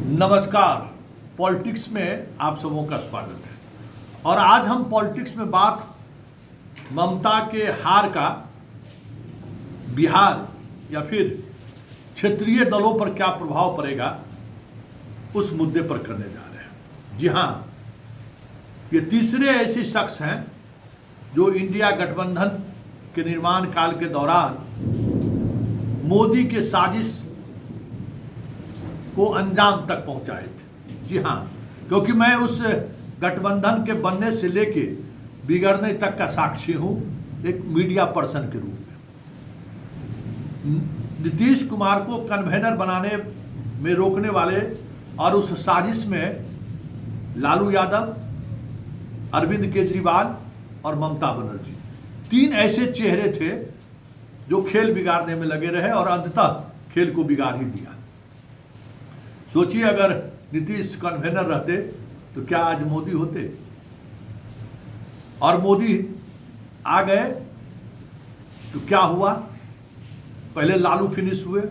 नमस्कार। पॉलिटिक्स में आप सबों का स्वागत है। और आज हम पॉलिटिक्स में बात ममता के हार का बिहार या फिर क्षेत्रीय दलों पर क्या प्रभाव पड़ेगा उस मुद्दे पर करने जा रहे हैं। जी हाँ, ये तीसरे ऐसे शख्स हैं जो इंडिया गठबंधन के निर्माण काल के दौरान मोदी के साजिश को अंजाम तक पहुंचाए थे। जी हाँ, क्योंकि मैं उस गठबंधन के बनने से लेके बिगड़ने तक का साक्षी हूं, एक मीडिया पर्सन के रूप में। नीतीश कुमार को कन्वेनर बनाने में रोकने वाले और उस साजिश में लालू यादव, अरविंद केजरीवाल और ममता बनर्जी, तीन ऐसे चेहरे थे जो खेल बिगाड़ने में लगे रहे और अंततः खेल को बिगाड़ ही दिया। सोचिए, अगर नीतीश कन्वेनर रहते तो क्या आज मोदी होते? और मोदी आ गए तो क्या हुआ? पहले लालू फिनिश हुए,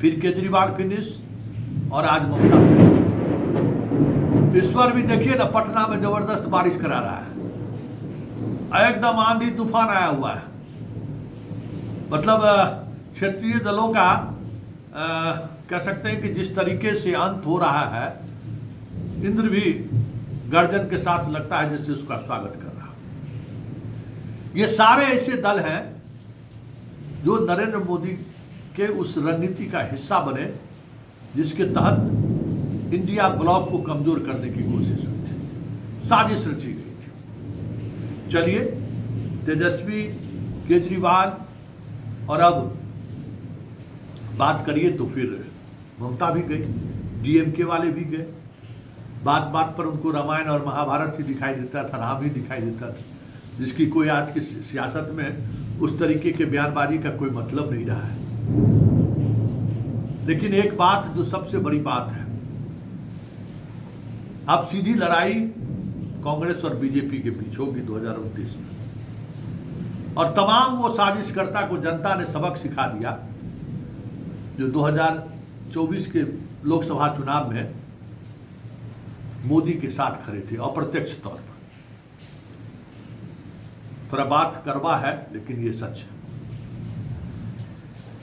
फिर केजरीवाल फिनिश और आज ममता फिनिश। ईश्वर भी देखिए ना, पटना में जबरदस्त बारिश करा रहा है, एकदम आंधी तूफान आया हुआ है। मतलब क्षेत्रीय दलों का कह सकते हैं कि जिस तरीके से अंत हो रहा है, इंद्र भी गर्जन के साथ लगता है जैसे उसका स्वागत कर रहा है। ये सारे ऐसे दल हैं जो नरेंद्र मोदी के उस रणनीति का हिस्सा बने जिसके तहत इंडिया ब्लॉक को कमजोर करने की कोशिश हुई थी, साजिश रची गई थी। चलिए, तेजस्वी, केजरीवाल और अब बात करिए तो फिर ममता भी गई, डीएमके वाले भी गए। बात बात पर उनको रामायण और महाभारत ही दिखाई देता था, राम ही दिखाई देता था, जिसकी कोई आज की सियासत में उस तरीके के बयानबाजी का कोई मतलब नहीं रहा है। लेकिन एक बात जो सबसे बड़ी बात है, अब सीधी लड़ाई कांग्रेस और बीजेपी के बीच होगी 2029 में। और तमाम वो साजिशकर्ता को जनता ने सबक सिखा दिया जो 2024 के लोकसभा चुनाव में मोदी के साथ खड़े थे अप्रत्यक्ष तौर पर। थोड़ा बात करवा है लेकिन ये सच है।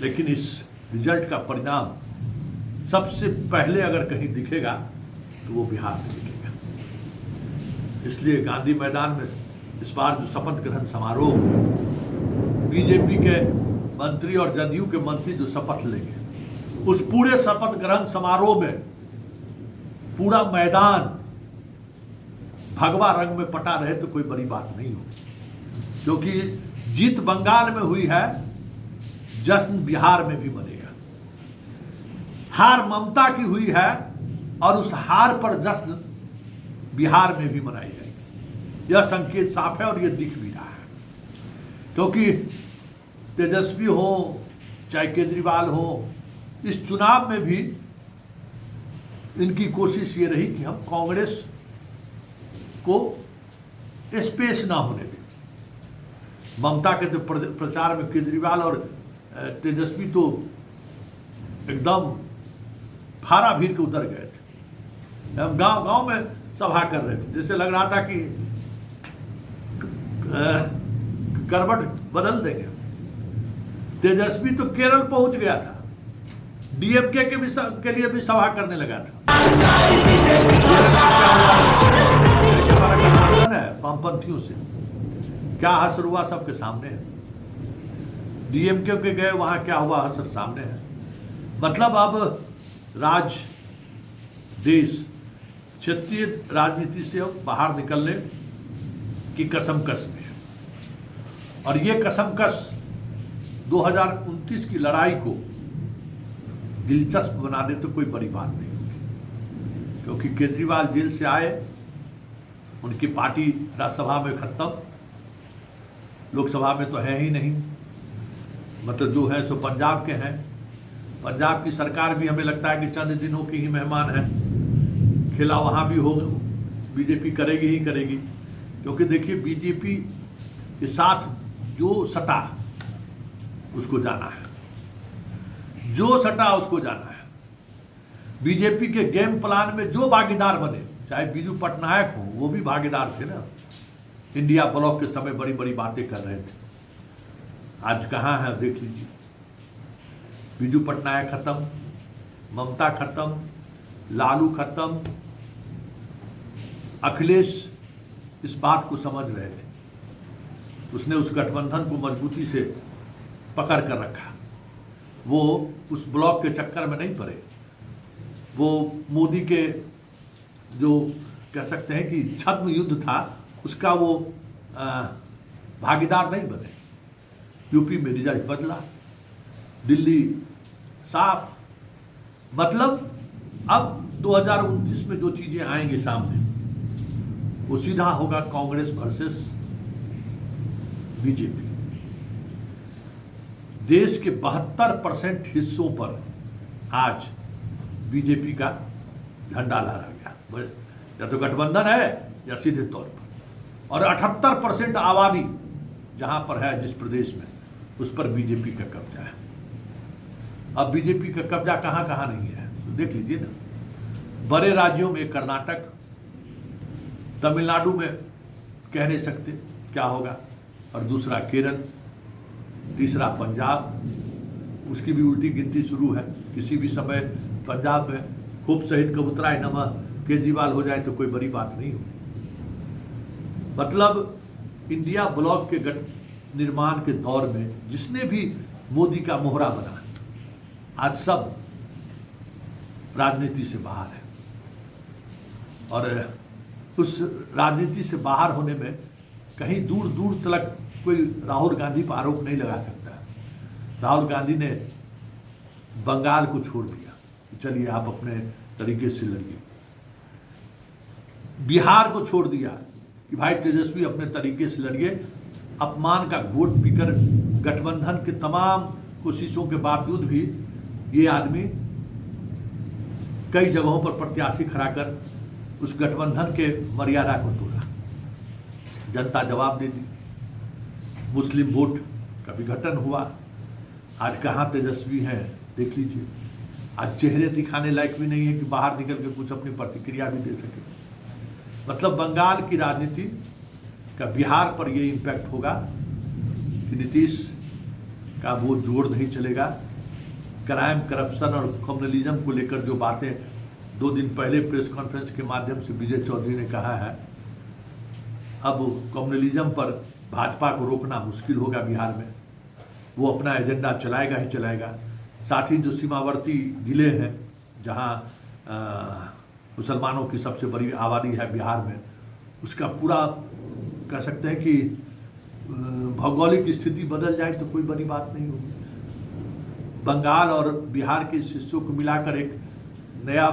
लेकिन इस रिजल्ट का परिणाम सबसे पहले अगर कहीं दिखेगा तो वो बिहार में दिखेगा। इसलिए गांधी मैदान में इस बार जो शपथ ग्रहण समारोह, बीजेपी के मंत्री और जदयू के मंत्री जो शपथ लेंगे, उस पूरे शपथ ग्रहण समारोह में पूरा मैदान भगवा रंग में पटा रहे तो कोई बड़ी बात नहीं होगी, क्योंकि जीत बंगाल में हुई है, जश्न बिहार में भी बनेगा। हार ममता की हुई है और उस हार पर जश्न बिहार में भी मनाई जाएगी। यह संकेत साफ है और यह दिख भी रहा है, क्योंकि तेजस्वी हो चाहे केजरीवाल हो, इस चुनाव में भी इनकी कोशिश ये रही कि हम कांग्रेस को स्पेस ना होने दें। ममता के तो प्रचार में केजरीवाल और तेजस्वी तो एकदम फारा भीड़ के उतर गए थे। हम गांव गांव में सभा कर रहे थे, जैसे लग रहा था कि करवट बदल देंगे। तेजस्वी तो केरल पहुंच गया था, डीएमके के लिए भी सभा करने लगा था। हमारा गठबंधन है वामपंथियों से, क्या असर हुआ सबके सामने है। डीएमके के गए, वहां क्या हुआ असर सामने है। मतलब अब देश क्षेत्रीय राजनीति से बाहर निकलने की कसमकस में है। और ये कसमकस 2029 की लड़ाई को दिलचस्प बना दे तो कोई बड़ी बात नहीं होगी, क्योंकि केजरीवाल जेल से आए, उनकी पार्टी राज्यसभा में खत्म, लोकसभा में तो है ही नहीं। मतलब जो है सो पंजाब के हैं। पंजाब की सरकार भी हमें लगता है कि चंद दिनों की ही मेहमान है। खेला वहाँ भी होगा, बीजेपी करेगी ही करेगी, क्योंकि देखिए बीजेपी के साथ जो सटा उसको जाना है, जो सटा उसको जाना है। बीजेपी के गेम प्लान में जो भागीदार बने, चाहे बीजू पटनायक हो, वो भी भागीदार थे ना। इंडिया ब्लॉक के समय बड़ी बड़ी बातें कर रहे थे, आज कहाँ है देख लीजिए। बीजू पटनायक खत्म, ममता खत्म, लालू खत्म, अखिलेश इस बात को समझ रहे थे, उसने उस गठबंधन को मजबूती से पकड़ कर रखा। वो उस ब्लॉक के चक्कर में नहीं पड़े, वो मोदी के जो कह सकते हैं कि छद्म युद्ध था उसका वो भागीदार नहीं बने। यूपी में रिजल्ट बदला, दिल्ली साफ, मतलब अब 2029 में जो चीजें आएंगे सामने वो सीधा होगा कांग्रेस वर्सेस बीजेपी। देश के 72% हिस्सों पर आज बीजेपी का झंडा लहरा गया, या तो गठबंधन है या सीधे तौर पर। और 78% आबादी जहां पर है, जिस प्रदेश में, उस पर बीजेपी का कब्जा है। अब बीजेपी का कब्जा कहां कहां नहीं है तो देख लीजिए ना। बड़े राज्यों में कर्नाटक, तमिलनाडु में कह नहीं सकते क्या होगा, और दूसरा केरल, तीसरा पंजाब, उसकी भी उल्टी गिनती शुरू है। किसी भी समय पंजाब में खूब शहीद कबूतराए नमः केजरीवाल हो जाए तो कोई बड़ी बात नहीं होगी। मतलब इंडिया ब्लॉक के गठ निर्माण के दौर में जिसने भी मोदी का मोहरा बना, आज सब राजनीति से बाहर है। और उस राजनीति से बाहर होने में कहीं दूर दूर तक कोई राहुल गांधी पर आरोप नहीं लगा सकता। राहुल गांधी ने बंगाल को छोड़ दिया, चलिए आप अपने तरीके से लड़िए। बिहार को छोड़ दिया कि भाई तेजस्वी अपने तरीके से लड़िए। अपमान का घोट पीकर गठबंधन के तमाम कोशिशों के बावजूद भी ये आदमी कई जगहों पर प्रत्याशी खड़ा कर उस गठबंधन के मर्यादा को तोड़ा। जनता जवाब दे दी, मुस्लिम वोट का विघटन हुआ। आज कहाँ तेजस्वी हैं देख लीजिए। आज चेहरे दिखाने लायक भी नहीं है कि बाहर निकल के कुछ अपनी प्रतिक्रिया भी दे सके। मतलब बंगाल की राजनीति का बिहार पर ये इम्पैक्ट होगा कि नीतीश का वो जोर नहीं चलेगा। क्राइम, करप्शन और कम्युनलिज्म को लेकर जो बातें 2 दिन पहले प्रेस कॉन्फ्रेंस के माध्यम से विजय चौधरी ने कहा है, अब कम्युनलिज्म पर भाजपा को रोकना मुश्किल होगा बिहार में। वो अपना एजेंडा चलाएगा ही चलाएगा। साथ ही जो सीमावर्ती जिले हैं जहां मुसलमानों की सबसे बड़ी आबादी है बिहार में, उसका पूरा कह सकते हैं कि भौगोलिक स्थिति बदल जाए तो कोई बड़ी बात नहीं होगी। बंगाल और बिहार के इस हिस्सों को मिलाकर एक नया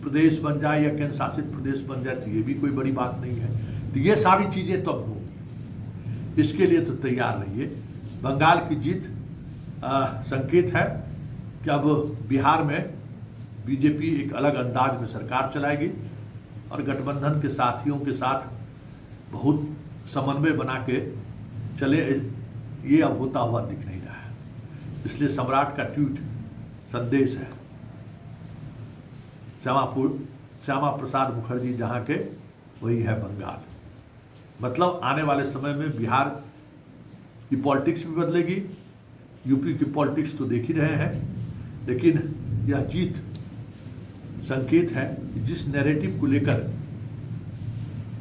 प्रदेश बन जाए या केंद्र शासित प्रदेश बन जाए तो ये भी कोई बड़ी बात नहीं है। तो ये सारी चीज़ें तब होंगी, इसके लिए तो तैयार रहिए। बंगाल की जीत संकेत है कि अब बिहार में बीजेपी एक अलग अंदाज में सरकार चलाएगी और गठबंधन के साथियों के साथ बहुत समन्वय बना के चले। ये अब होता हुआ दिख नहीं रहा है। इसलिए सम्राट का ट्वीट संदेश है, श्यामा प्रसाद मुखर्जी जहाँ के वही है बंगाल। मतलब आने वाले समय में बिहार की पॉलिटिक्स भी बदलेगी। यूपी की पॉलिटिक्स तो देख ही रहे हैं, लेकिन यह जीत संकेत है कि जिस नैरेटिव को लेकर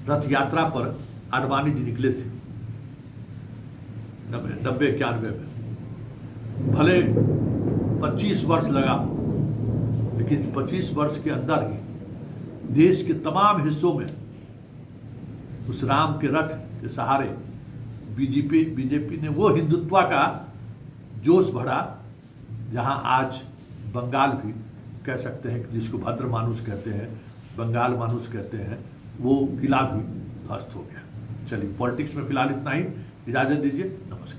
रथ यात्रा पर आडवाणी जी निकले थे 90-91 में, भले 25 वर्ष लगा, लेकिन 25 वर्ष के अंदर ही देश के तमाम हिस्सों में उस राम के रथ के सहारे बीजेपी ने वो हिंदुत्व का जोश भरा जहां आज बंगाल भी कह सकते हैं, जिसको भद्र मानुष कहते हैं, बंगाल मानुष कहते हैं, वो किला भी ध्वस्त हो गया। चलिए पॉलिटिक्स में फिलहाल इतना ही, इजाजत दीजिए, नमस्कार।